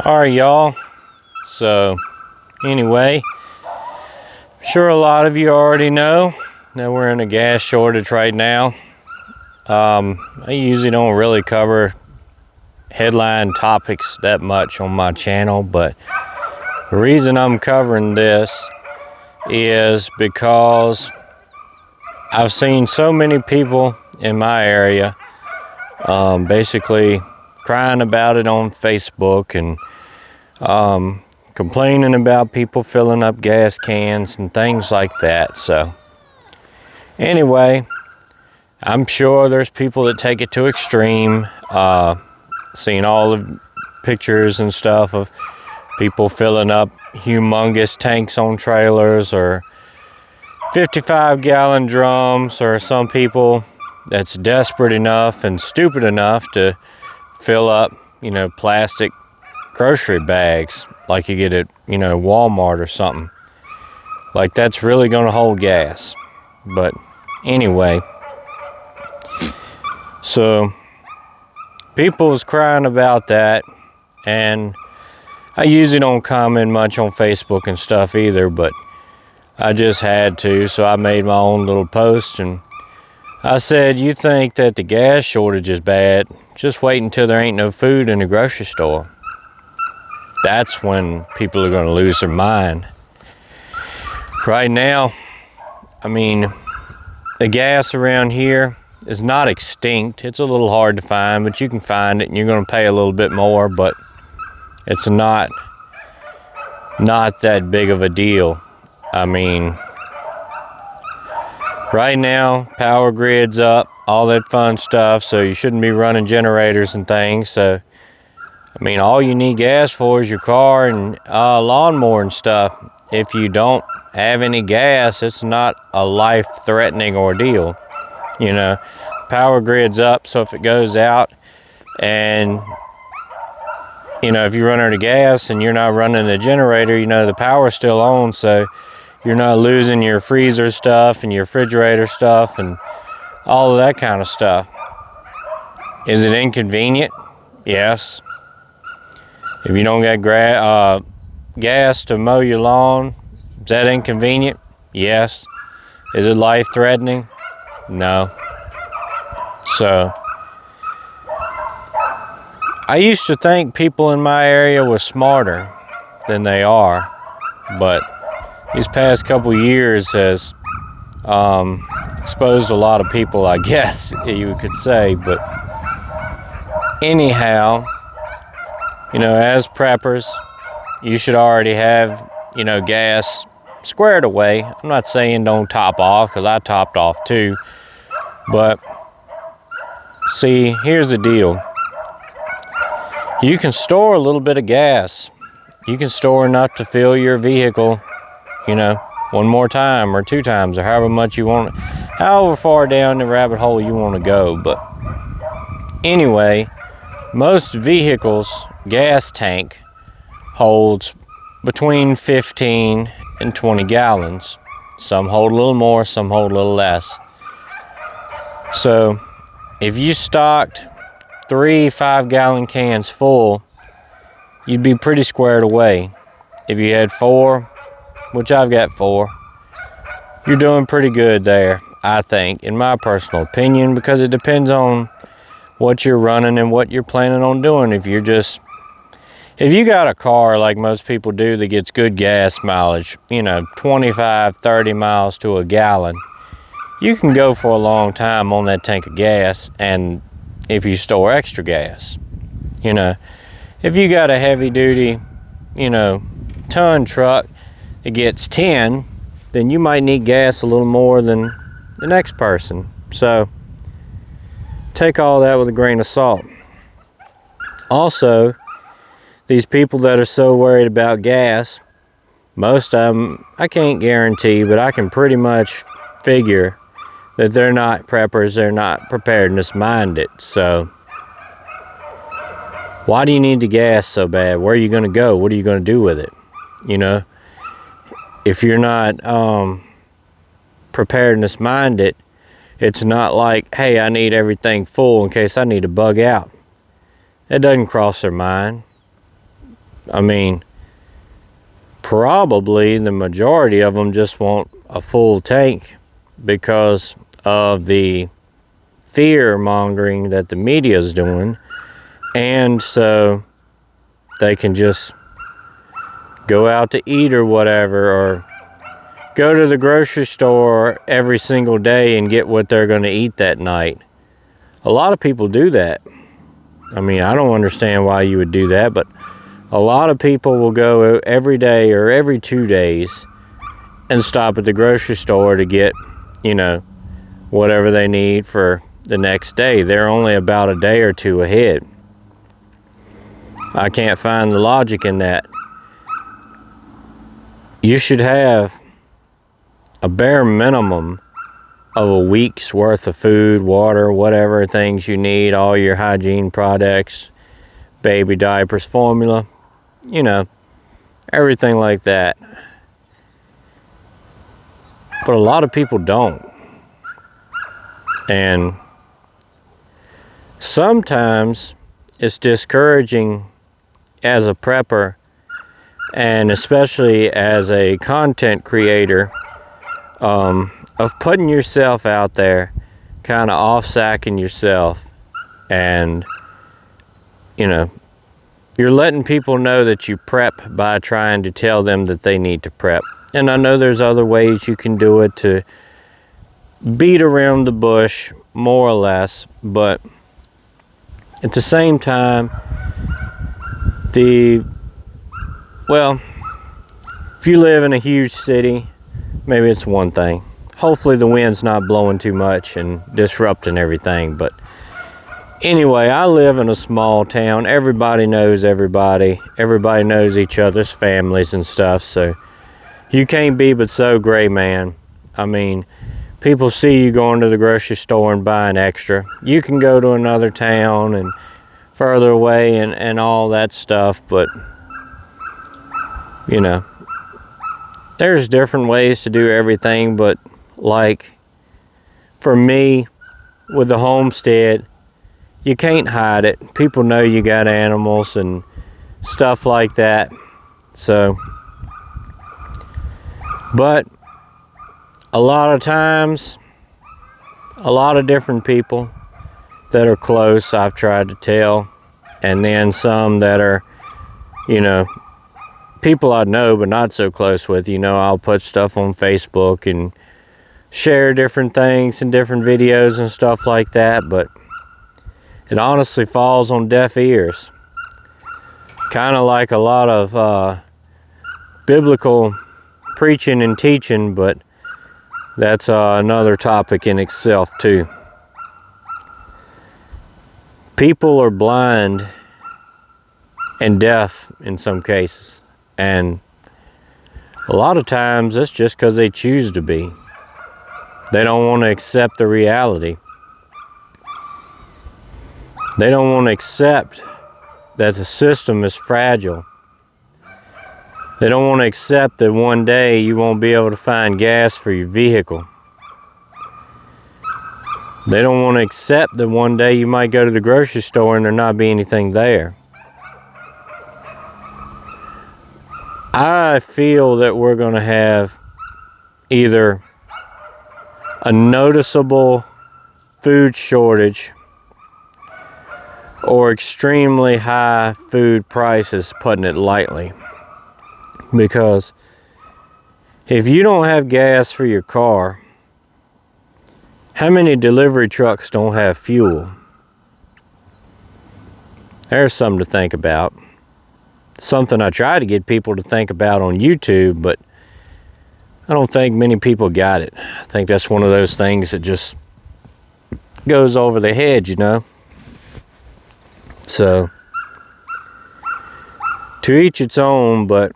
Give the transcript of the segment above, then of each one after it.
Alright, y'all. So, anyway, I'm sure a lot of you already know that we're in a gas shortage right now. I usually don't really cover headline topics that much on my channel, but the reason I'm covering this is because I've seen so many people in my area basically crying about it on Facebook and complaining about people filling up gas cans and things like that. So anyway, I'm sure there's people that take it to extreme. Seen all the pictures and stuff of people filling up humongous tanks on trailers or 55-gallon drums, or some people that's desperate enough and stupid enough to fill up, plastic grocery bags like you get at, Walmart or something. Like that's really gonna hold gas. But anyway, so people was crying about that, and I usually don't comment much on Facebook and stuff either, but I just had to, so I made my own little post and I said, you think that the gas shortage is bad, just wait until there ain't no food in the grocery store. That's when people are gonna lose their mind. Right now, the gas around here is not extinct. It's a little hard to find, but you can find it and you're gonna pay a little bit more, but it's not that big of a deal. Right now, power grid's up, all that fun stuff, so you shouldn't be running generators and things. So, all you need gas for is your car and lawnmower and stuff. If you don't have any gas, it's not a life-threatening ordeal. Power grid's up, so if it goes out and, if you run out of gas and you're not running the generator, the power's still on, so you're not losing your freezer stuff and your refrigerator stuff and all of that kind of stuff. Is it inconvenient? Yes. If you don't get gas to mow your lawn, is that inconvenient? Yes. Is it life-threatening? No. So, I used to think people in my area were smarter than they are, but these past couple years has exposed a lot of people, I guess you could say. But anyhow, as preppers, you should already have, gas squared away. I'm not saying don't top off, because I topped off too. But see, here's the deal. You can store a little bit of gas. You can store enough to fill your vehicle, one more time or two times, or however much you want, however far down the rabbit hole you want to go. But anyway, most vehicles' gas tank holds between 15 and 20 gallons. Some hold a little more, some hold a little less. So if you stocked 3 5-gallon cans full, you'd be pretty squared away. If you had 4, which I've got 4, you're doing pretty good there, I think, in my personal opinion, because it depends on what you're running and what you're planning on doing. If you got a car like most people do that gets good gas mileage, 25, 30 miles to a gallon, you can go for a long time on that tank of gas, and if you store extra gas. If you got a heavy duty, ton truck that gets 10, then you might need gas a little more than the next person. So take all that with a grain of salt. Also, these people that are so worried about gas, most of them, I can't guarantee, but I can pretty much figure that they're not preppers, they're not preparedness minded. So why do you need the gas so bad? Where are you going to go? What are you going to do with it? If you're not preparedness minded, it's not like, hey, I need everything full in case I need to bug out. That doesn't cross their mind. I mean, probably the majority of them just want a full tank because of the fear mongering that the media is doing, and so they can just go out to eat or whatever, or go to the grocery store every single day and get what they're going to eat that night. A lot of people do that. I mean, I don't understand why you would do that, but a lot of people will go every day or every 2 days and stop at the grocery store to get, you know, whatever they need for the next day. They're only about a day or two ahead. I can't find the logic in that. You should have a bare minimum of a week's worth of food, water, whatever things you need, all your hygiene products, baby diapers, formula, you know, everything like that. But a lot of people don't. And sometimes it's discouraging as a prepper, and especially as a content creator, of putting yourself out there, kind of off-sacking yourself, and, you know, you're letting people know that you prep by trying to tell them that they need to prep. And I know there's other ways you can do it to beat around the bush, more or less, but at the same time, well, if you live in a huge city, maybe it's one thing. Hopefully the wind's not blowing too much and disrupting everything. But anyway, I live in a small town. Everybody knows everybody. Everybody knows each other's families and stuff. So you can't be but so gray, man. I mean, people see you going to the grocery store and buying extra. You can go to another town and further away and all that stuff. But, you know, there's different ways to do everything, but like for me with the homestead, you can't hide it. People know you got animals and stuff like that. So, but a lot of times, a lot of different people that are close, I've tried to tell, and then some that are, you know, people I know but not so close with. You know, I'll put stuff on Facebook and share different things and different videos and stuff like that, but it honestly falls on deaf ears. Kind of like a lot of biblical preaching and teaching, but that's another topic in itself too. People are blind and deaf in some cases, and a lot of times that's just because they choose to be. They don't want to accept the reality. They don't want to accept that the system is fragile. They don't want to accept that one day you won't be able to find gas for your vehicle. They don't want to accept that one day you might go to the grocery store and there not be anything there. I feel that we're going to have either a noticeable food shortage or extremely high food prices, putting it lightly. Because if you don't have gas for your car, how many delivery trucks don't have fuel? There's something to think about. Something I try to get people to think about on YouTube, but I don't think many people got it. I think that's one of those things that just goes over the head, you know. So, to each its own, but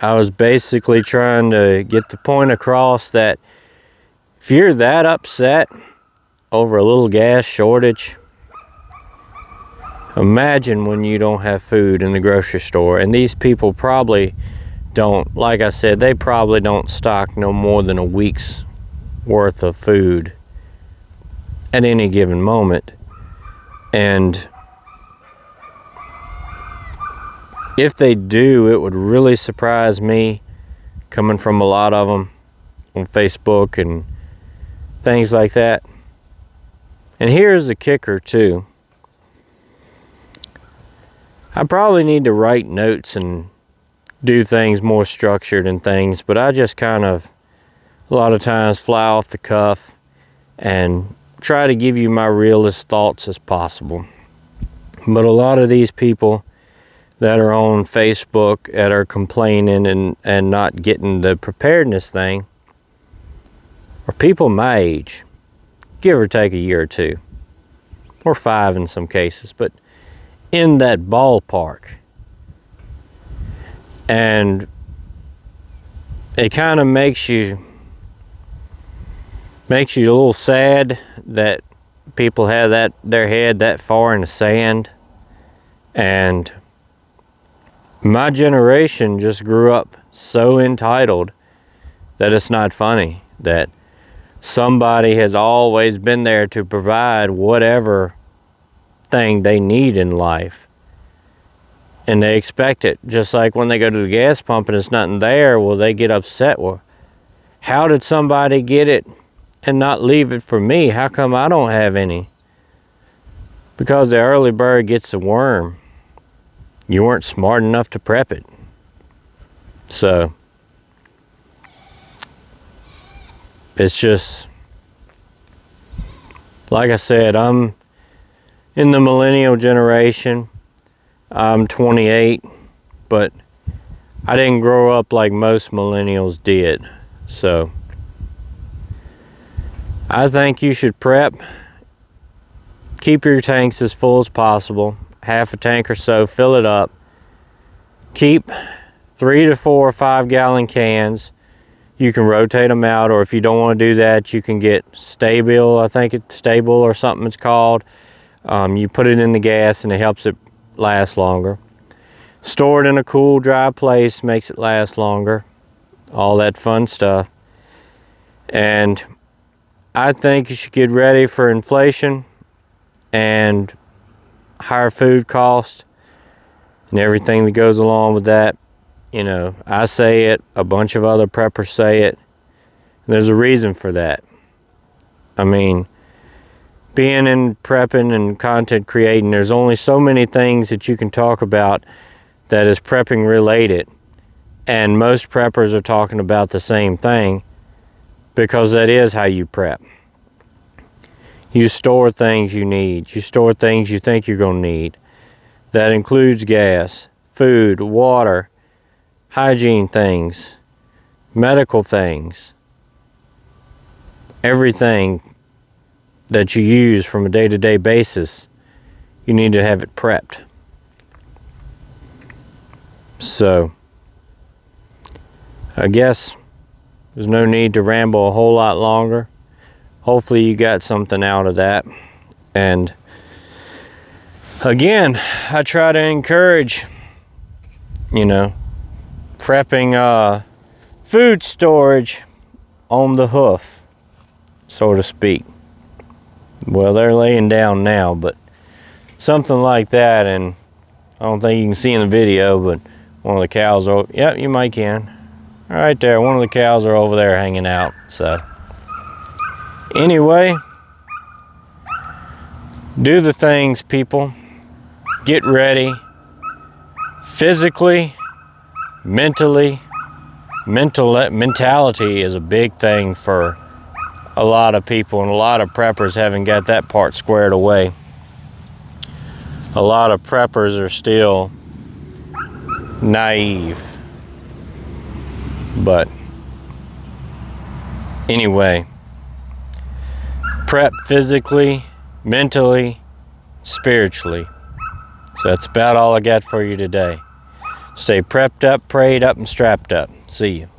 I was basically trying to get the point across that if you're that upset over a little gas shortage, imagine when you don't have food in the grocery store. And these people probably don't, like I said, they probably don't stock no more than a week's worth of food at any given moment. And if they do, it would really surprise me, coming from a lot of them on Facebook and things like that. And here's the kicker too. I probably need to write notes and do things more structured and things, but I just kind of a lot of times fly off the cuff and try to give you my realest thoughts as possible. But a lot of these people that are on Facebook that are complaining and not getting the preparedness thing are people my age, give or take a year or two, or 5 in some cases, but in that ballpark. And it kind of makes you a little sad that people have their head that far in the sand. And my generation just grew up so entitled that it's not funny, that somebody has always been there to provide whatever thing they need in life, and they expect it. Just like when they go to the gas pump and it's nothing there, well, they get upset. Well, how did somebody get it and not leave it for me? How come I don't have any? Because the early bird gets the worm. You weren't smart enough to prep it. So it's just, like I said, I'm in the millennial generation. I'm 28, but I didn't grow up like most millennials did. So I think you should prep. Keep your tanks as full as possible. Half a tank or so, fill it up. Keep 3 to 4 or 5 gallon cans. You can rotate them out, or if you don't want to do that, you can get Stable, I think it's Stable or something it's called. You put it in the gas and it helps it last longer. Store it in a cool, dry place, makes it last longer. All that fun stuff. And I think you should get ready for inflation and higher food cost and everything that goes along with that. You know, I say it, a bunch of other preppers say it, and there's a reason for that. I mean, being in prepping and content creating, there's only so many things that you can talk about that is prepping related, and most preppers are talking about the same thing, because that is how you prep. You store things you need. You store things you think you're going to need. That includes gas, food, water, hygiene things, medical things, everything that you use from a day-to-day basis, you need to have it prepped. So, I guess there's no need to ramble a whole lot longer. Hopefully you got something out of that. And again, I try to encourage, prepping food storage on the hoof, so to speak. Well, they're laying down now, but something like that. And I don't think you can see in the video, but one of the cows are, yep, you might can. Right there, one of the cows are over there hanging out. So anyway, do the things, people. Get ready physically, mentally. Mentality is a big thing for a lot of people, and a lot of preppers haven't got that part squared away. A lot of preppers are still naive. But anyway, prep physically, mentally, spiritually. So that's about all I got for you today. Stay prepped up, prayed up, and strapped up. See you.